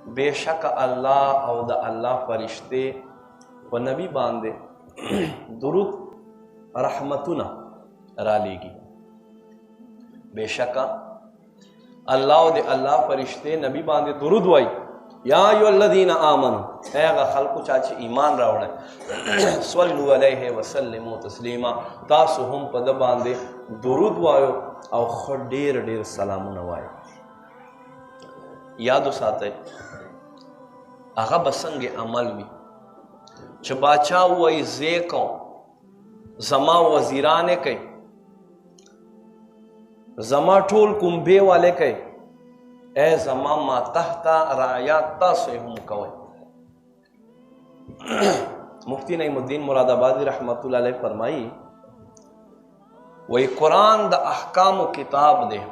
बेशक अल्लाह او د الله فرشتے و نبی باندې درود رحمتونه را لیږي. बेशक الله او د الله فرشتے نبی باندې درود وای یا ایو الذین آمنوا اے هغه خلکو چې ایمان راوړل صلو علیه وسلموا تسلیما تاسو هم په د باندې درود وایو او ډیر ډیر سلامونه وایو. یادو ساتئ هغه بسنګ عمل وي چې باچا وای زه کوم زما وزیرانه کوي زما ټول کومبه والے کوي اے زما ما تحت رعایات تاسو هم کوي. مفتی نعیم الدین مراد آبادی رحمت الله علیه فرمایي وای قرآن د احکام کتاب دی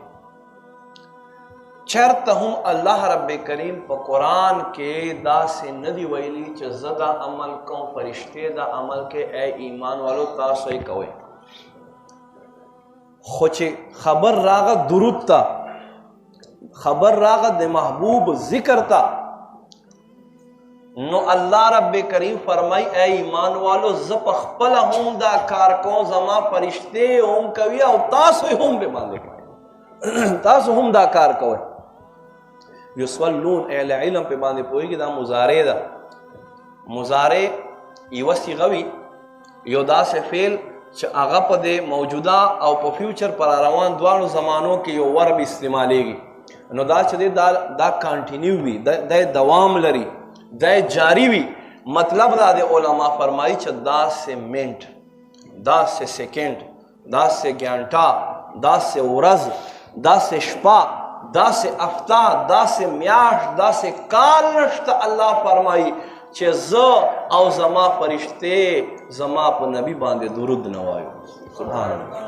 چرته هم الله رب کریم په قرآن کې داسې ندی ویلي چې زه دا عمل کوم فرشتے دا عمل کې اے ایمان والو تاسو یې کوئ. خو چې خبر راغه درود ته خبر راغه د محبوب ذکر ته نو الله رب کریم فرمای اے ایمان والو زه په خپل هم دا کار کوم زما فرشتے هم کوي او تاسو هم به باندې کوي تاسو هم دا کار کوئ. یصلون اهل علم په باندې پوهیږي دا مضارع ده. مضارع یو صيغه وي یو داسې فعل چې هغه په د موجوده او په فیوچر پر روان دواړو زمانو کې یو ورب استعمالیږي نو دا چې دا کانټینیو وي د دوام لري دا جاری وي. مطلب دا د علما فرمایي چې دا سه منټ دا سه سیکنډ دا سه ګانټا دا سه ورځ دا سه شپه دا سے افتا دا سے میاش دا سے کال نشتا اللہ فرمائی چه زو او زما فرشتے زما پا نبی باندے درود نوائیو. سبحان اللہ.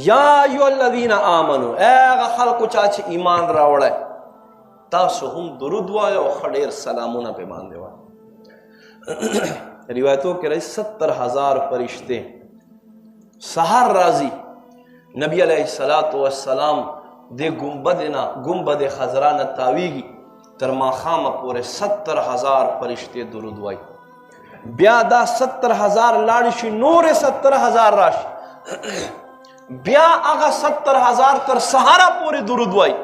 یا ایو الذین آمنو اے اغا خلقو چاچے ایمان راوڑے تاسو هم درود وائیو و خڑیر سلامونا پہ باندے وائیو. روایتوں کے رئیس 70,000 فرشتے سہر رازی نبی علیہ السلام دے گنبد خضرا نہ تاویگی تر ماخام پورے 70,000 فرشتے درود وائی. بیا دا 70,000 لاڑشی نور 70,000 راشی بیا اگا 70,000 تر سہارا پورے درود وائی.